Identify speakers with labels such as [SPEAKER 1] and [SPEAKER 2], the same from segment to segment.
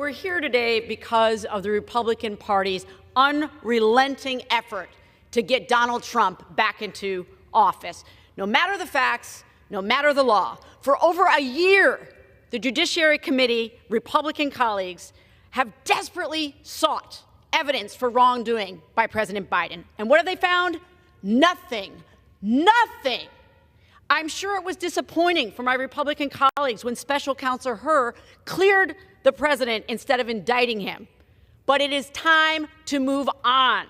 [SPEAKER 1] we're here today because of the Republican Party's unrelenting effort to get Donald Trump back into office. No matter the facts, no matter the law, for over a year, the Judiciary Committee, Republican colleagues, have desperately sought evidence for wrongdoing by President Biden. And what have they found? Nothing. Nothing. I'm sure it was disappointing for my Republican colleagues when Special Counsel Hur cleared the president instead of indicting him. But it is time to move on.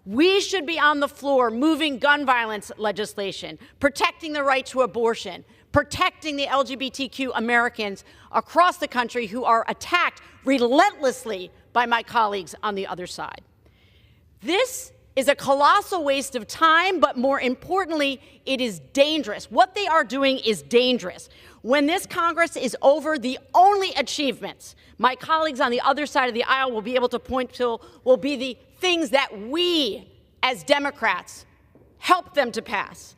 [SPEAKER 1] We should be on the floor moving gun violence legislation, protecting the right to abortion, protecting the LGBTQ Americans across the country who are attacked relentlessly by my colleagues on the other side. This is a colossal waste of time, but more importantly, it is dangerous. What they are doing is dangerous. When this Congress is over, the only achievements my colleagues on the other side of the aisle will be able to point to will be the things that we, as Democrats, helped them to pass.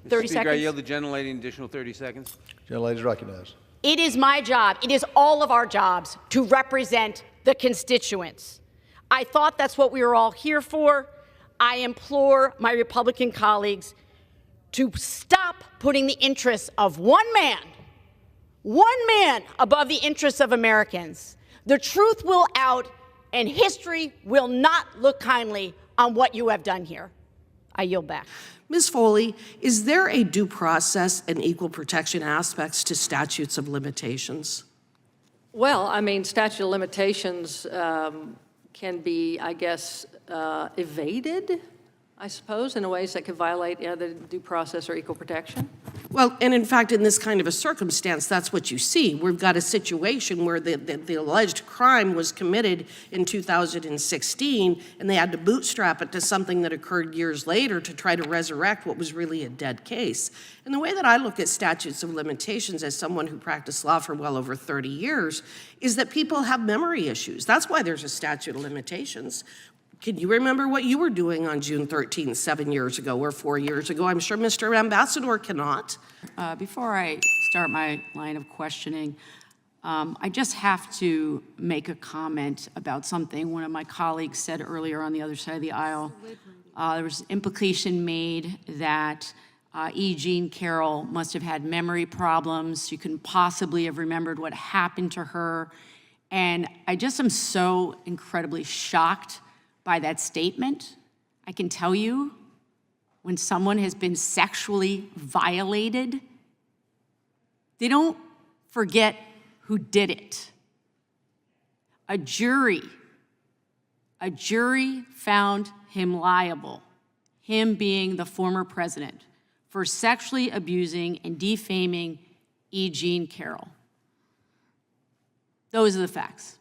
[SPEAKER 1] 30
[SPEAKER 2] Speaker,
[SPEAKER 1] seconds.
[SPEAKER 2] I yield the gentlelady an additional 30 seconds.
[SPEAKER 3] Gentlelady is recognized.
[SPEAKER 1] It is my job, it is all of our jobs to represent the constituents. I thought that's what we were all here for. I implore my Republican colleagues to stop putting the interests of one man above the interests of Americans. The truth will out, and history will not look kindly on what you have done here. I yield back.
[SPEAKER 4] Ms. Foley, is there a due process and equal protection aspects to statutes of limitations?
[SPEAKER 5] Well, I mean, statute of limitations can be, I guess, evaded, I suppose, in ways that could violate either due process or equal protection.
[SPEAKER 4] Well, and in fact, in this kind of a circumstance, that's what you see. We've got a situation where the alleged crime was committed in 2016, and they had to bootstrap it to something that occurred years later to try to resurrect what was really a dead case. And the way that I look at statutes of limitations as someone who practiced law for well over 30 years is that people have memory issues. That's why there's a statute of limitations. Can you remember what you were doing on June 13th, 7 years ago or 4 years ago? I'm sure Mr. Ambassador cannot.
[SPEAKER 6] Before I start my line of questioning, I just have to make a comment about something one of my colleagues said earlier on the other side of the aisle. There was implication made that E. Jean Carroll must have had memory problems. She couldn't possibly have remembered what happened to her. And I just am so incredibly shocked by that statement. I can tell you, when someone has been sexually violated, they don't forget who did it. A jury found him liable, him being the former president, for sexually abusing and defaming E. Jean Carroll. Those are the facts.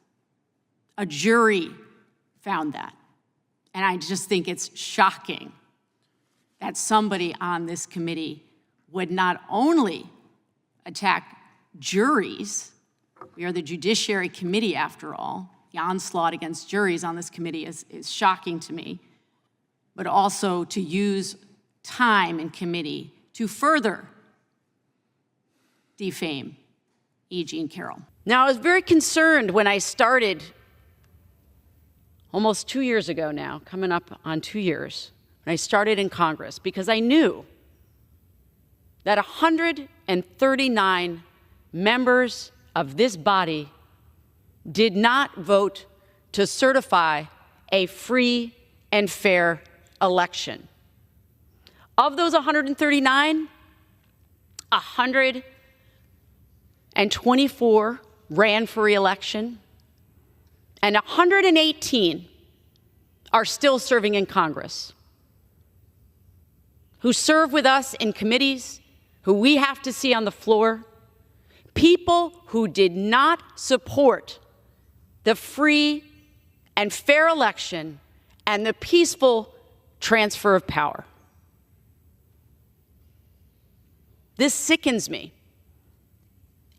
[SPEAKER 6] A jury found that. And I just think it's shocking that somebody on this committee would not only attack juries, we are the Judiciary Committee after all, the onslaught against juries on this committee is shocking to me, but also to use time in committee to further defame E. Jean Carroll.
[SPEAKER 1] Now, I was very concerned when I started almost 2 years ago now, coming up on 2 years, when I started in Congress, because I knew that 139 members of this body did not vote to certify a free and fair election. Of those 139, 124 ran for re-election, and 118 are still serving in Congress, who serve with us in committees, who we have to see on the floor, people who did not support the free and fair election and the peaceful transfer of power. This sickens me.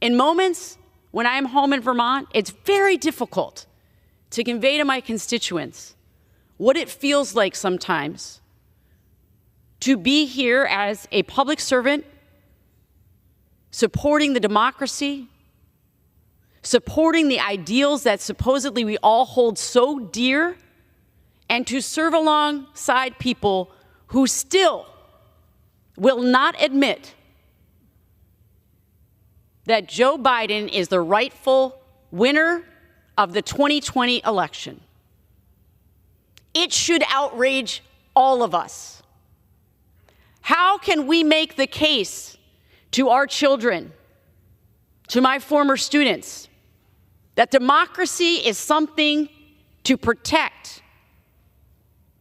[SPEAKER 1] In moments when I am home in Vermont, it's very difficult to convey to my constituents what it feels like sometimes to be here as a public servant, supporting the democracy, supporting the ideals that supposedly we all hold so dear, and to serve alongside people who still will not admit that Joe Biden is the rightful winner of the 2020 election. It should outrage all of us. How can we make the case to our children, to my former students, that democracy is something to protect,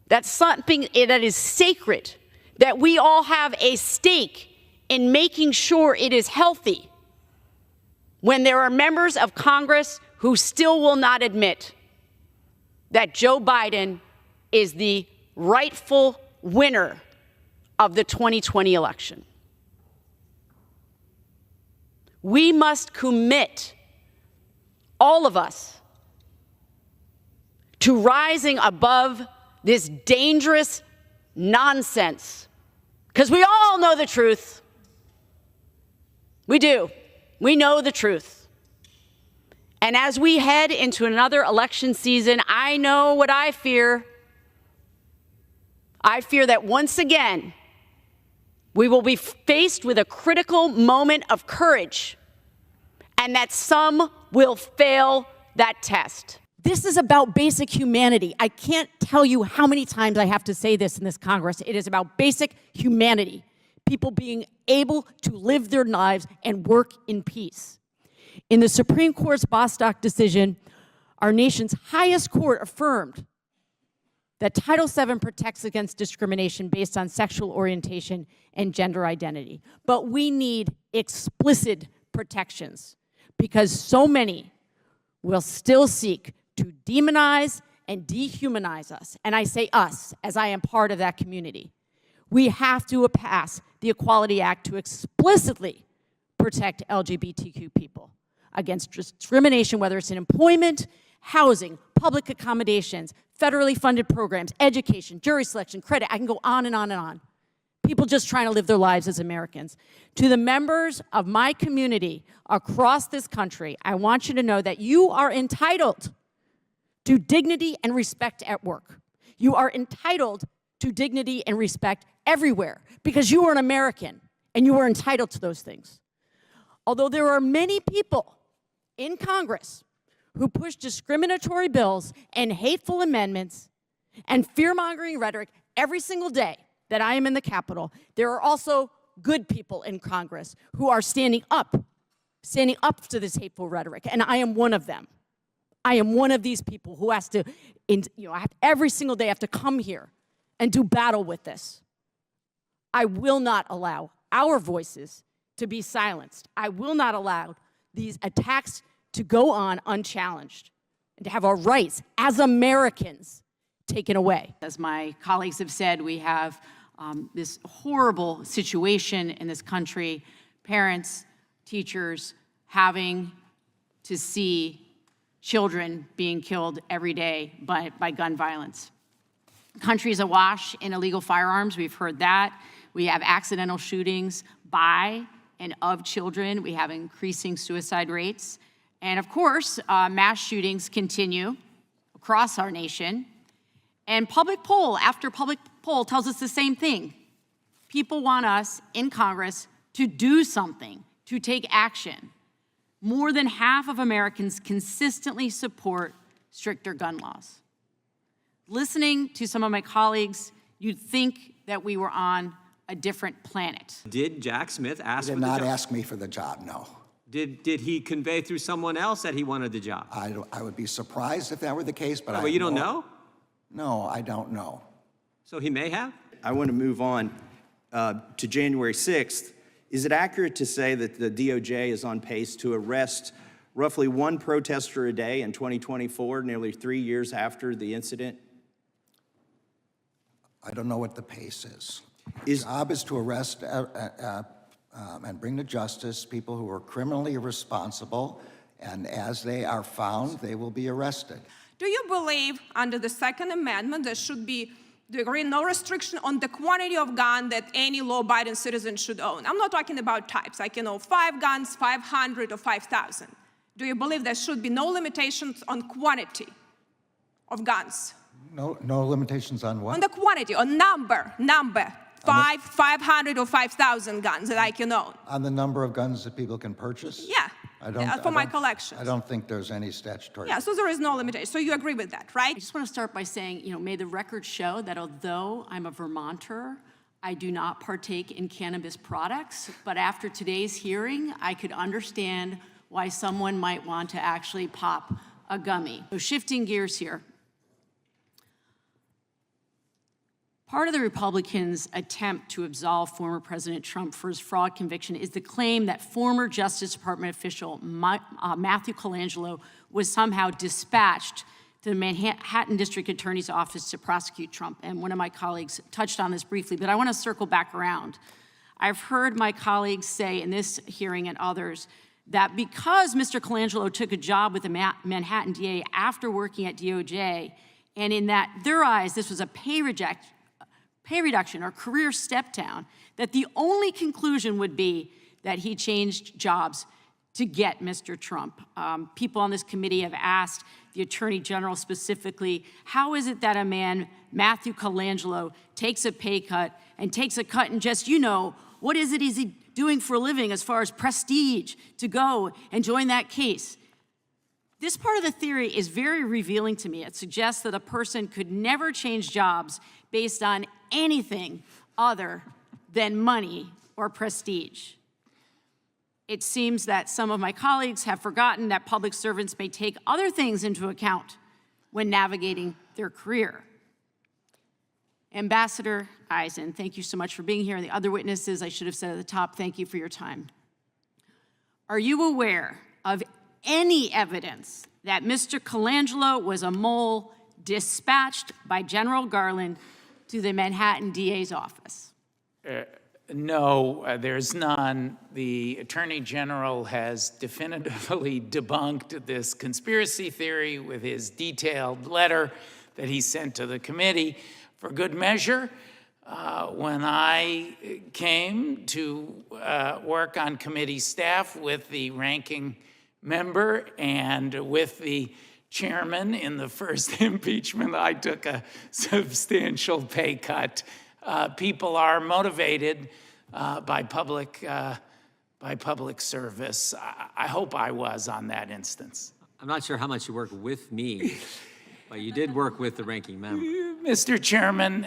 [SPEAKER 1] that's something that is sacred, that we all have a stake in making sure it is healthy, when there are members of Congress who still will not admit that Joe Biden is the rightful winner of the 2020 election? We must commit, all of us, to rising above this dangerous nonsense, because we all know the truth. We do. We know the truth. And as we head into another election season, I know what I fear. I fear that once again, we will be faced with a critical moment of courage, and that some will fail that test.
[SPEAKER 3] This is about basic humanity. I can't tell you how many times I have to say this in this Congress. It is about basic humanity. People being able to live their lives and work in peace. In the Supreme Court's Bostock decision, our nation's highest court affirmed that Title VII protects against discrimination based on sexual orientation and gender identity. But we need explicit protections, because so many will still seek to demonize and dehumanize us. And I say us, as I am part of that community. We have to pass the Equality Act to explicitly protect LGBTQ people against discrimination, whether it's in employment, housing, public accommodations, federally funded programs, education, jury selection, credit. I can go on and on and on. People just trying to live their lives as Americans. To the members of my community across this country, I want you to know that you are entitled to dignity and respect at work. You are entitled to dignity and respect everywhere, because you are an American and you are entitled to those things. Although there are many people in Congress who push discriminatory bills and hateful amendments and fear-mongering rhetoric every single day that I am in the Capitol, there are also good people in Congress who are standing up to this hateful rhetoric, and I am one of them. I am one of these people who has to, every single day have to come here and do battle with this. I will not allow our voices to be silenced. I will not allow these attacks to go on unchallenged and to have our rights as Americans taken away.
[SPEAKER 6] As my colleagues have said, we have this horrible situation in this country, parents, teachers having to see children being killed every day by gun violence. Countries awash in illegal firearms, we've heard that. We have accidental shootings by and of children. We have increasing suicide rates. And of course, mass shootings continue across our nation. And public poll after public poll tells us the same thing. People want us in Congress to do something, to take action. More than half of Americans consistently support stricter gun laws. Listening to some of my colleagues, you'd think that we were on a different planet.
[SPEAKER 7] Did Jack Smith ask for the job?
[SPEAKER 8] He did not ask me for the job, no.
[SPEAKER 7] Did he convey through someone else that he wanted the job?
[SPEAKER 8] I would be surprised if that were the case, but
[SPEAKER 7] Well, you don't know?
[SPEAKER 8] No, I don't know.
[SPEAKER 7] So he may have?
[SPEAKER 9] I want to move on to January 6th. Is it accurate to say that the DOJ is on pace to arrest roughly one protester a day in 2024, nearly 3 years after the incident?
[SPEAKER 8] I don't know what the pace is. The job is to arrest and bring to justice people who are criminally responsible, and as they are found, they will be arrested.
[SPEAKER 10] Do you believe under the Second Amendment there should be, do you agree, no restriction on the quantity of gun that any law-abiding citizen should own? I'm not talking about types. I can own 5 guns, 500, or 5,000. Do you believe there should be no limitations on quantity of guns?
[SPEAKER 8] No limitations on what?
[SPEAKER 10] On the quantity, on number, 500 or 5,000 guns that I can own.
[SPEAKER 8] On the number of guns that people can purchase?
[SPEAKER 10] Yeah, for my collection.
[SPEAKER 8] I don't think there's any statutory.
[SPEAKER 10] Yeah, so there is no limitation. So you agree with that, right?
[SPEAKER 6] I just want to start by saying, may the record show that although I'm a Vermonter, I do not partake in cannabis products, but after today's hearing, I could understand why someone might want to actually pop a gummy. So shifting gears here. Part of the Republicans' attempt to absolve former President Trump for his fraud conviction is the claim that former Justice Department official Matthew Colangelo was somehow dispatched to the Manhattan District Attorney's Office to prosecute Trump. And one of my colleagues touched on this briefly, but I want to circle back around. I've heard my colleagues say in this hearing and others that because Mr. Colangelo took a job with the Manhattan DA after working at DOJ, and in that their eyes this was a pay reduction or career step down, that the only conclusion would be that he changed jobs to get Mr. Trump. People on this committee have asked the Attorney General specifically, how is it that a man, Matthew Colangelo, takes a pay cut and takes a cut in just, what is it is he doing for a living as far as prestige to go and join that case? This part of the theory is very revealing to me. It suggests that a person could never change jobs based on anything other than money or prestige. It seems that some of my colleagues have forgotten that public servants may take other things into account when navigating their career. Ambassador Eisen, thank you so much for being here. And the other witnesses, I should have said at the top, thank you for your time. Are you aware of any evidence that Mr. Colangelo was a mole dispatched by General Garland to the Manhattan DA's office?
[SPEAKER 11] No, there's none. The Attorney General has definitively debunked this conspiracy theory with his detailed letter that he sent to the committee. For good measure, when I came to work on committee staff with the ranking member and with the chairman in the first impeachment, I took a substantial pay cut. People are motivated by public service. I hope I was on that instance.
[SPEAKER 7] I'm not sure how much you worked with me, but you did work with the ranking member.
[SPEAKER 11] Mr. Chairman,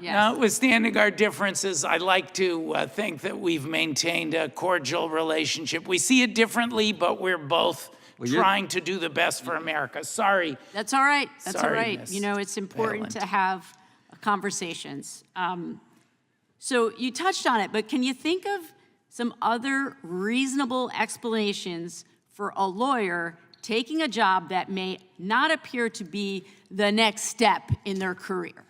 [SPEAKER 11] notwithstanding our differences, I'd like to think that we've maintained a cordial relationship. We see it differently, but we're both trying to do the best for America. Sorry.
[SPEAKER 6] That's all right. That's
[SPEAKER 11] Sorry,
[SPEAKER 6] all right.
[SPEAKER 11] Ms.
[SPEAKER 6] It's important
[SPEAKER 11] Balint.
[SPEAKER 6] to have conversations. So you touched on it, but can you think of some other reasonable explanations for a lawyer taking a job that may not appear to be the next step in their career?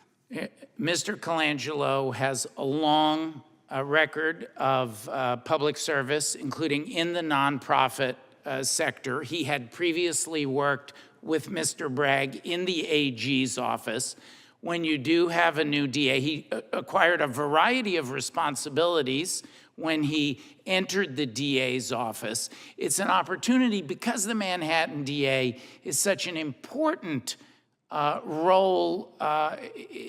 [SPEAKER 11] Mr. Colangelo has a long record of public service, including in the nonprofit sector. He had previously worked with Mr. Bragg in the AG's office. When you do have a new DA, he acquired a variety of responsibilities when he entered the DA's office. It's an opportunity because the Manhattan DA is such an important role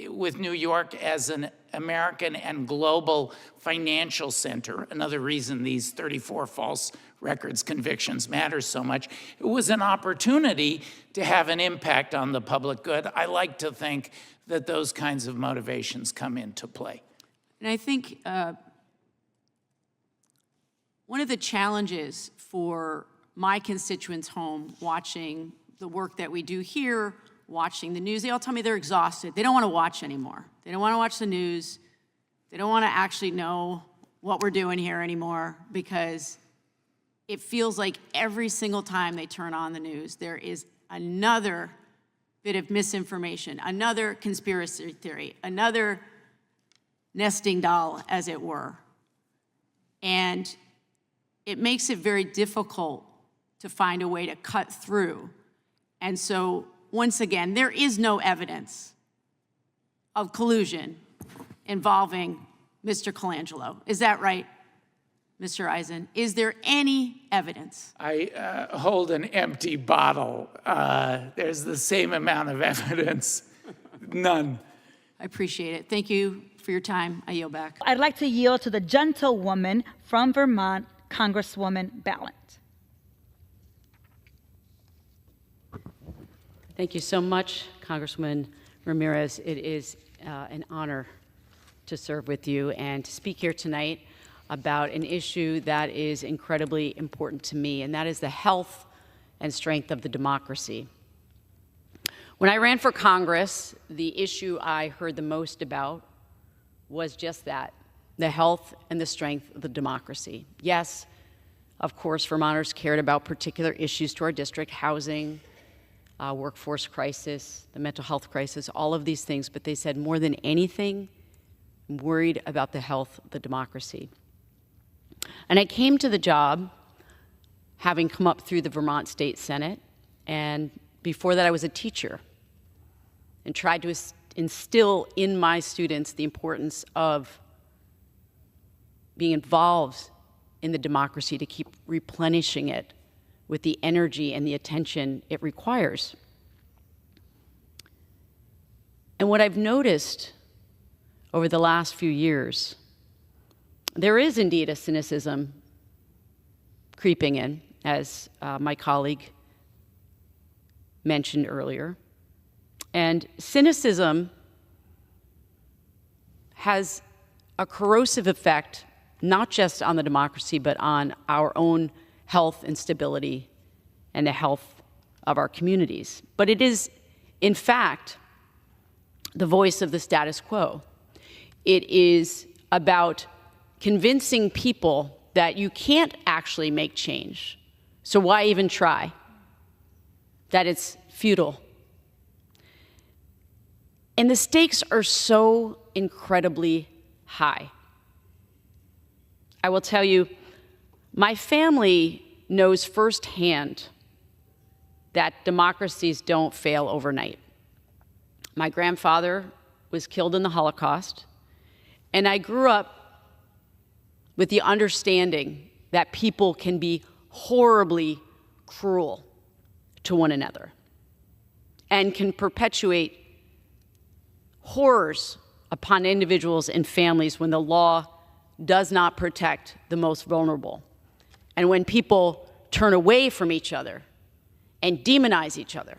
[SPEAKER 11] with New York as an American and global financial center. Another reason these 34 false records convictions matter so much. It was an opportunity to have an impact on the public good. I like to think that those kinds of motivations come into play.
[SPEAKER 6] And I think one of the challenges for my constituents home watching the work that we do here, watching the news, they all tell me they're exhausted. They don't want to watch anymore. They don't want to watch the news. They don't want to actually know what we're doing here anymore because it feels like every single time they turn on the news, there is another bit of misinformation, another conspiracy theory, another nesting doll, as it were. And it makes it very difficult to find a way to cut through. And so, once again, there is no evidence of collusion involving Mr. Colangelo. Is that right? Mr. Eisen, is there any evidence?
[SPEAKER 11] I hold an empty bottle. There's the same amount of evidence. None.
[SPEAKER 6] I appreciate it. Thank you for your time. I yield back.
[SPEAKER 12] I'd like to yield to the gentlewoman from Vermont, Congresswoman Balint.
[SPEAKER 1] Thank you so much, Congresswoman Ramirez. It is an honor to serve with you and to speak here tonight about an issue that is incredibly important to me, and that is the health and strength of the democracy. When I ran for Congress, the issue I heard the most about was just that, the health and the strength of the democracy. Yes, of course, Vermonters cared about particular issues to our district, housing, workforce crisis, the mental health crisis, all of these things, but they said more than anything, I'm worried about the health of the democracy. And I came to the job having come up through the Vermont State Senate, and before that I was a teacher and tried to instill in my students the importance of being involved in the democracy to keep replenishing it with the energy and the attention it requires. And what I've noticed over the last few years, there is indeed a cynicism creeping in, as my colleague mentioned earlier. And cynicism has a corrosive effect, not just on the democracy, but on our own health and stability and the health of our communities. But it is, in fact, the voice of the status quo. It is about convincing people that you can't actually make change, so why even try? That it's futile. And the stakes are so incredibly high. I will tell you, my family knows firsthand that democracies don't fail overnight. My grandfather was killed in the Holocaust, and I grew up with the understanding that people can be horribly cruel to one another and can perpetuate horrors upon individuals and families when the law does not protect the most vulnerable, and when people turn away from each other and demonize each other.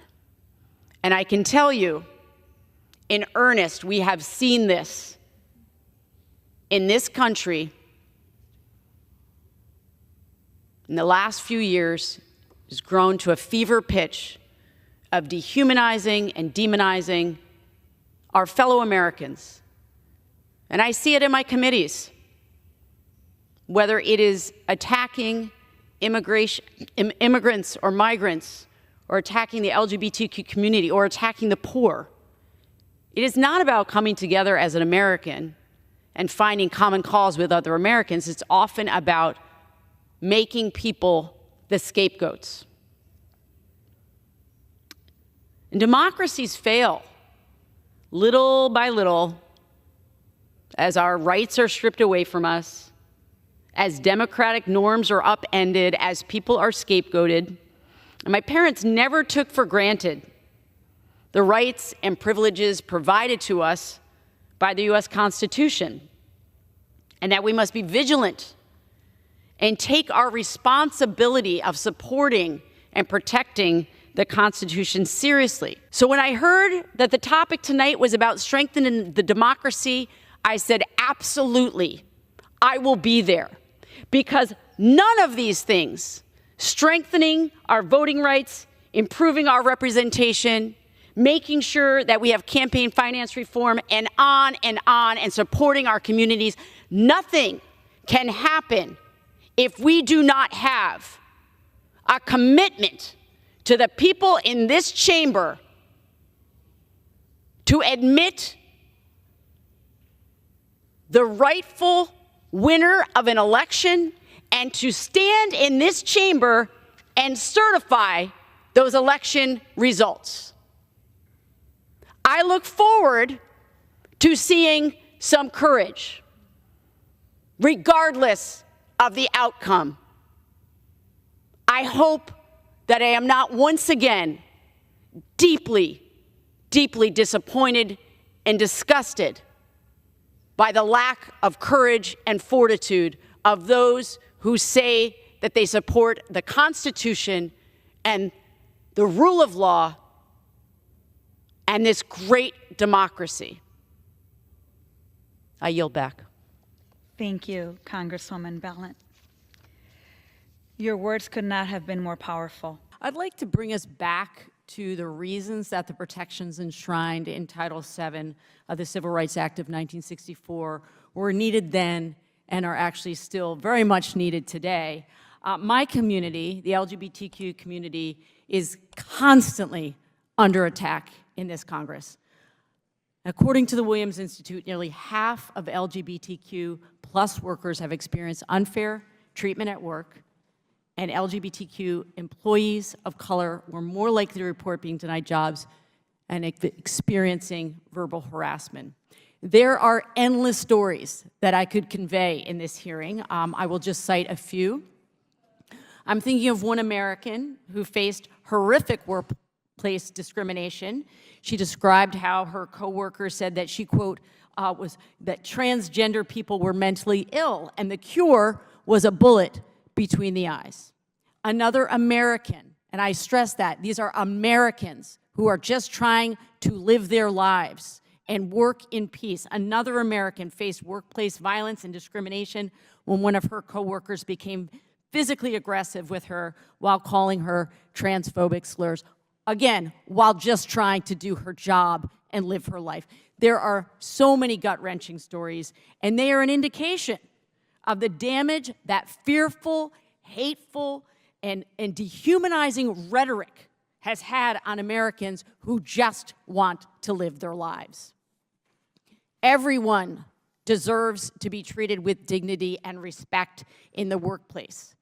[SPEAKER 1] And I can tell you, in earnest, we have seen this in this country in the last few years. Has grown to a fever pitch of dehumanizing and demonizing our fellow Americans. And I see it in my committees, whether it is attacking immigrants or migrants, or attacking the LGBTQ community, or attacking the poor. It is not about coming together as an American and finding common cause with other Americans. It's often about making people the scapegoats. And democracies fail little by little as our rights are stripped away from us, as democratic norms are upended, as people are scapegoated. And my parents never took for granted the rights and privileges provided to us by the U.S. Constitution, and that we must be vigilant and take our responsibility of supporting and protecting the Constitution seriously. So when I heard that the topic tonight was about strengthening the democracy, I said, absolutely, I will be there. Because none of these things, strengthening our voting rights, improving our representation, making sure that we have campaign finance reform, and supporting our communities, nothing can happen if we do not have a commitment to the people in this chamber to admit the rightful winner of an election and to stand in this chamber and certify those election results. I look forward to seeing some courage, regardless of the outcome. I hope that I am not once again deeply, deeply disappointed and disgusted by the lack of courage and fortitude of those who say that they support the Constitution and the rule of law and this great democracy. I yield back.
[SPEAKER 12] Thank you, Congresswoman Balint. Your words could not have been more powerful.
[SPEAKER 3] I'd like to bring us back to the reasons that the protections enshrined in Title VII of the Civil Rights Act of 1964 were needed then and are actually still very much needed today. My community, the LGBTQ community, is constantly under attack in this Congress. According to the Williams Institute, nearly half of LGBTQ plus workers have experienced unfair treatment at work, and LGBTQ employees of color were more likely to report being denied jobs and experiencing verbal harassment. There are endless stories that I could convey in this hearing. I will just cite a few. I'm thinking of one American who faced horrific workplace discrimination. She described how her coworker said that she, quote, was that transgender people were mentally ill and the cure was a bullet between the eyes. Another American, and I stress that, these are Americans who are just trying to live their lives and work in peace. Another American faced workplace violence and discrimination when one of her coworkers became physically aggressive with her while calling her transphobic slurs. Again, while just trying to do her job and live her life. There are so many gut-wrenching stories, and they are an indication of the damage that fearful, hateful, and dehumanizing rhetoric has had on Americans who just want to live their lives. Everyone deserves to be treated with dignity and respect in the workplace.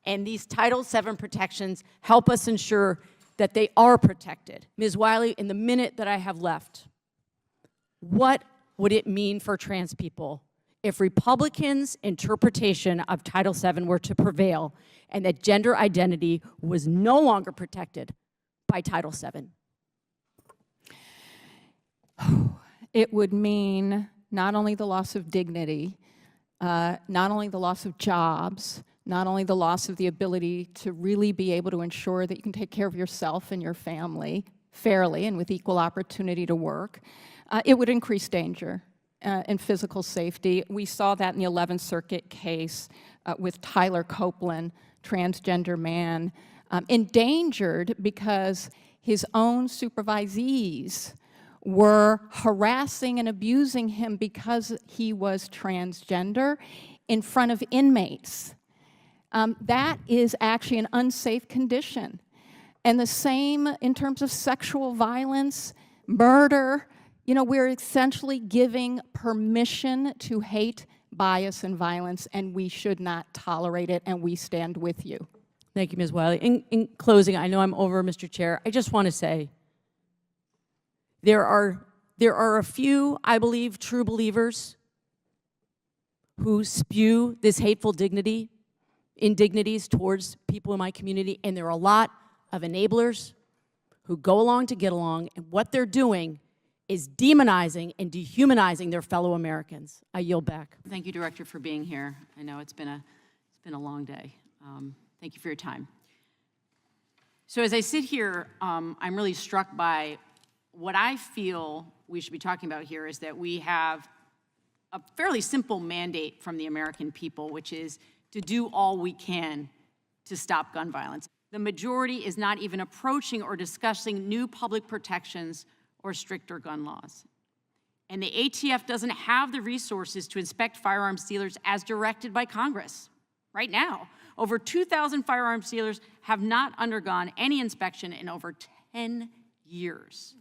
[SPEAKER 3] And these Title VII protections help us ensure that they are protected. Ms. Wiley, in the minute that I have left, what would it mean for trans people if Republicans' interpretation of Title VII were to prevail and that gender identity was no longer protected by Title VII?
[SPEAKER 13] It would mean not only the loss of dignity, not only the loss of jobs, not only the loss of the ability to really be able to ensure that you can take care of yourself and your family fairly and with equal opportunity to work, it would increase danger and physical safety. We saw that in the 11th Circuit case with Tyler Copeland, transgender man, endangered because his own supervisees were harassing and abusing him because he was transgender in front of inmates. That is actually an unsafe condition. And the same in terms of sexual violence, murder. You know, we're essentially giving permission to hate, bias, and violence, and we should not tolerate it, and we stand with you.
[SPEAKER 3] Thank you, Ms. Wiley. In closing, I know I'm over, Mr. Chair. I just want to say there are a few, I believe, true believers who spew this hateful indignities towards people in my community, and there are a lot of enablers who go along to get along, and what they're doing is demonizing and dehumanizing their fellow Americans. I yield back.
[SPEAKER 6] Thank you, Director, for being here. I know it's been a long day. Thank you for your time. So as I sit here, I'm really struck by what I feel we should be talking about here is that we have a fairly simple mandate from the American people, which is to do all we can to stop gun violence. The majority is not even approaching or discussing new public protections or stricter gun laws. And the ATF doesn't have the resources to inspect firearms dealers as directed by Congress. Right now, over 2,000 firearms dealers have not undergone any inspection in over 10 years.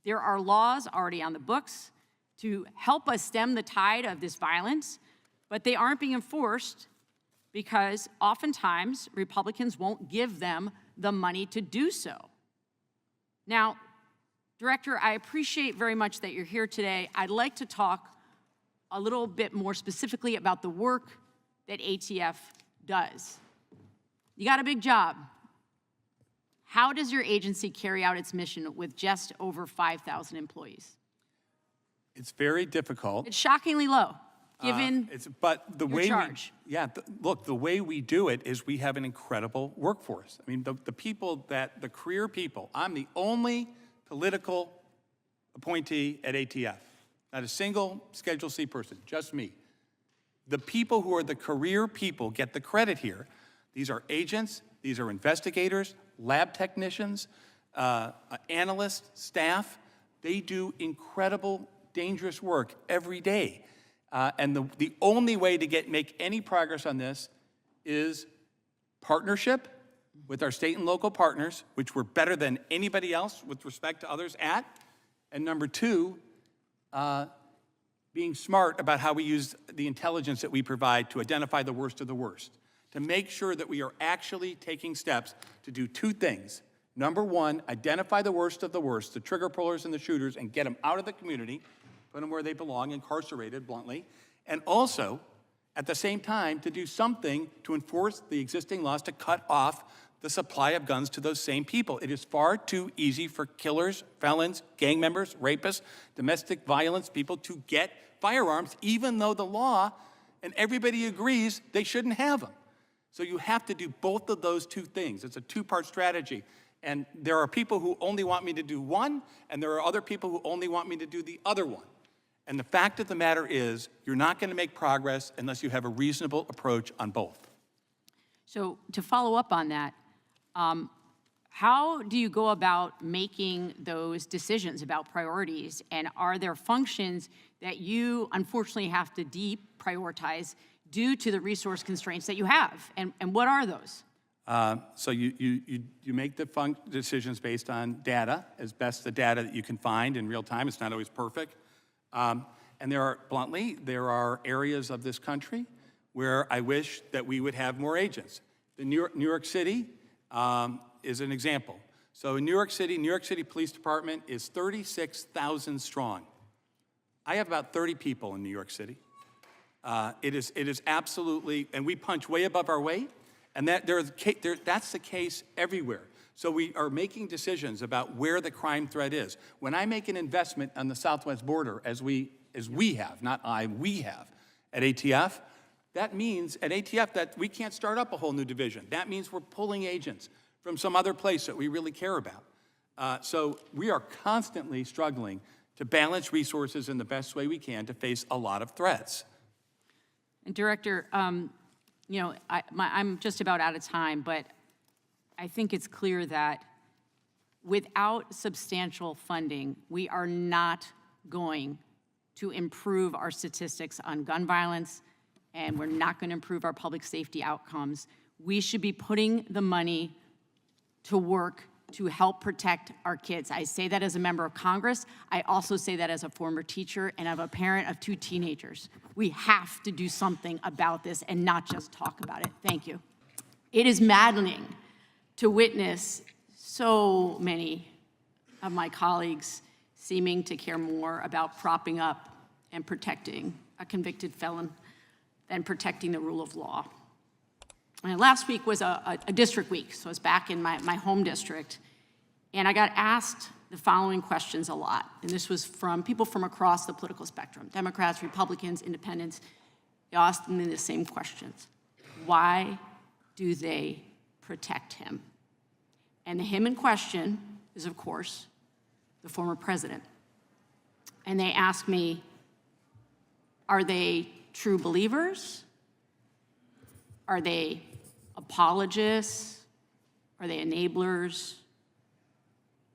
[SPEAKER 6] There are laws already on the books to help us stem the tide of this violence, but they aren't being enforced because oftentimes Republicans won't give them the money to do so. Now, Director, I appreciate very much that you're here today. I'd like to talk a little bit more specifically about the work that ATF does. You got a big job. How does your agency carry out its mission with just over 5,000 employees?
[SPEAKER 14] It's very difficult.
[SPEAKER 6] It's shockingly low, given
[SPEAKER 14] but the
[SPEAKER 6] your
[SPEAKER 14] way
[SPEAKER 6] charge.
[SPEAKER 14] Look, the way we do it is we have an incredible workforce. I mean, the career people, I'm the only political appointee at ATF. Not a single Schedule C person, just me. The people who are the career people get the credit here. These are agents, these are investigators, lab technicians, analysts, staff. They do incredible, dangerous work every day. And the only way to make any progress on this is partnership with our state and local partners, which we're better than anybody else with respect to others at. And number two, being smart about how we use the intelligence that we provide to identify the worst of the worst, to make sure that we are actually taking steps to do two things. Number one, identify the worst of the worst, the trigger pullers and the shooters, and get them out of the community, put them where they belong, incarcerated, bluntly, and also, at the same time, to do something to enforce the existing laws to cut off the supply of guns to those same people. It is far too easy for killers, felons, gang members, rapists, domestic violence people to get firearms, even though the law and everybody agrees they shouldn't have them. So you have to do both of those two things. It's a two-part strategy. And there are people who only want me to do one, and there are other people who only want me to do the other one. And the fact of the matter is, you're not going to make progress unless you have a reasonable approach on both.
[SPEAKER 6] So to follow up on that, how do you go about making those decisions about priorities? And are there functions that you unfortunately have to deprioritize due to the resource constraints that you have? And what are those?
[SPEAKER 14] So you make the decisions based on data, as best the data that you can find in real time. It's not always perfect. And there are areas of this country where I wish that we would have more agents. The New York City is an example. So in New York City Police Department is 36,000 strong. I have about 30 people in New York City. It is absolutely, and we punch way above our weight, and that's the case everywhere. So we are making decisions about where the crime threat is. When I make an investment on the southwest border, as we have, not I, we have, at ATF, that means at ATF that we can't start up a whole new division. That means we're pulling agents from some other place that we really care about. So we are constantly struggling to balance resources in the best way we can to face a lot of threats.
[SPEAKER 6] And Director, I'm just about out of time, but I think it's clear that without substantial funding, we are not going to improve our statistics on gun violence, and we're not going to improve our public safety outcomes. We should be putting the money to work to help protect our kids. I say that as a member of Congress. I also say that as a former teacher and of a parent of 2 teenagers. We have to do something about this and not just talk about it. Thank you. It is maddening to witness so many of my colleagues seeming to care more about propping up and protecting a convicted felon than protecting the rule of law. And last week was a district week, so I was back in my home district, and I got asked the following questions a lot, and this was from people from across the political spectrum, Democrats, Republicans, Independents. They asked me the same questions. Why do they protect him? And the him in question is, of course, the former president. And they asked me, are they true believers? Are they apologists? Are they enablers?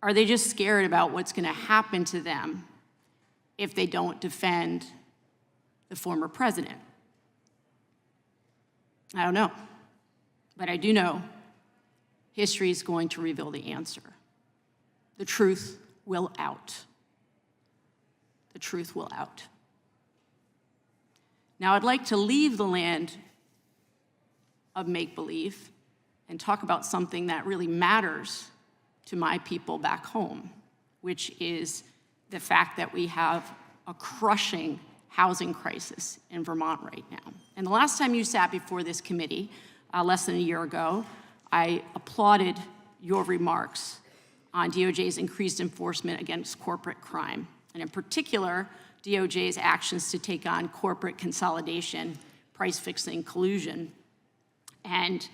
[SPEAKER 6] Are they just scared about what's going to happen to them if they don't defend the former president? I don't know. But I do know history is going to reveal the answer. The truth will out. The truth will out. Now, I'd like to leave the land of make-believe and talk about something that really matters to my people back home, which is the fact that we have a crushing housing crisis in Vermont right now. And the last time you sat before this committee, less than a year ago, I applauded your remarks on DOJ's increased enforcement against corporate crime, and in particular, DOJ's actions to take on corporate consolidation, price fixing, collusion. And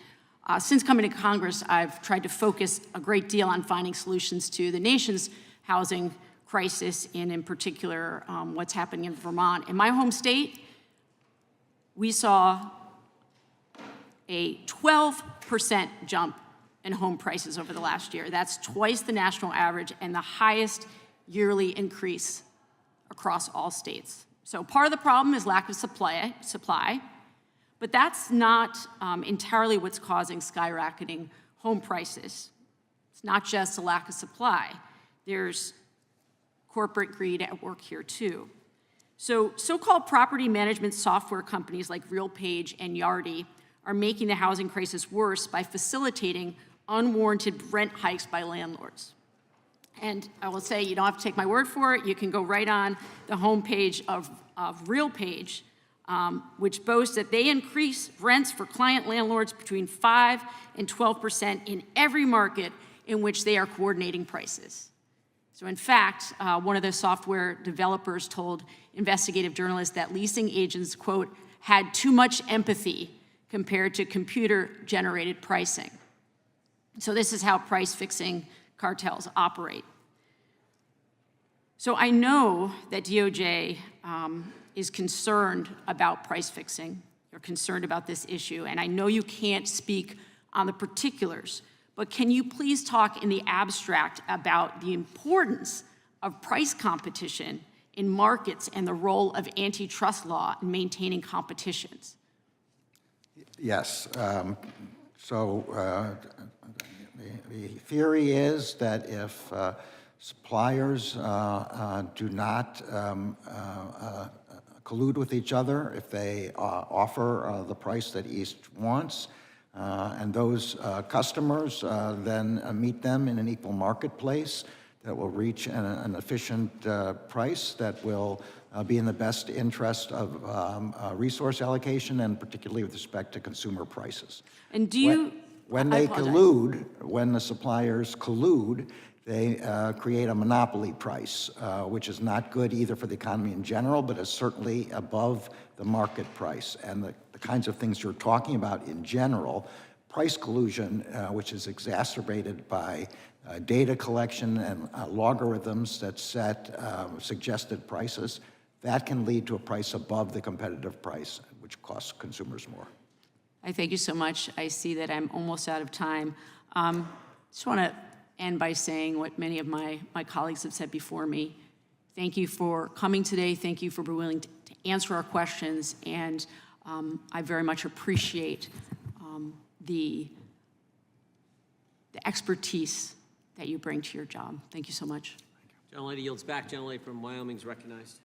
[SPEAKER 6] since coming to Congress, I've tried to focus a great deal on finding solutions to the nation's housing crisis, and in particular, what's happening in Vermont. In my home state, we saw a 12% jump in home prices over the last year. That's twice the national average and the highest yearly increase across all states. So part of the problem is lack of supply, but that's not entirely what's causing skyrocketing home prices. It's not just a lack of supply. There's corporate greed at work here too. So so-called property management software companies like RealPage and Yardi are making the housing crisis worse by facilitating unwarranted rent hikes by landlords. And I will say, you don't have to take my word for it. You can go right on the homepage of RealPage, which boasts that they increase rents for client landlords between 5 and 12% in every market in which they are coordinating prices. So in fact, one of the software developers told investigative journalists that leasing agents, quote, had too much empathy compared to computer-generated pricing. So this is how price-fixing cartels operate. So I know that DOJ is concerned about price fixing. You're concerned about this issue, and I know you can't speak on the particulars, but can you please talk in the abstract about the importance of price competition in markets and the role of antitrust law in maintaining competitions?
[SPEAKER 8] Yes. The theory is that if suppliers do not collude with each other, if they offer the price that East wants, and those customers then meet them in an equal marketplace, that will reach an efficient price that will be in the best interest of resource allocation, and particularly with respect to consumer prices.
[SPEAKER 6] And do you...
[SPEAKER 8] When they collude, when the suppliers collude, they create a monopoly price, which is not good either for the economy in general, but is certainly above the market price. And the kinds of things you're talking about in general, price collusion, which is exacerbated by data collection and logarithms that set suggested prices, that can lead to a price above the competitive price, which costs consumers more.
[SPEAKER 6] I thank you so much. I see that I'm almost out of time. Just want to end by saying what many of my colleagues have said before me. Thank you for coming today. Thank you for being willing to answer our questions. And I very much appreciate the expertise that you bring to your job. Thank you so much.
[SPEAKER 7] Gentlelady yields back. Gentlelady from Wyoming is recognized.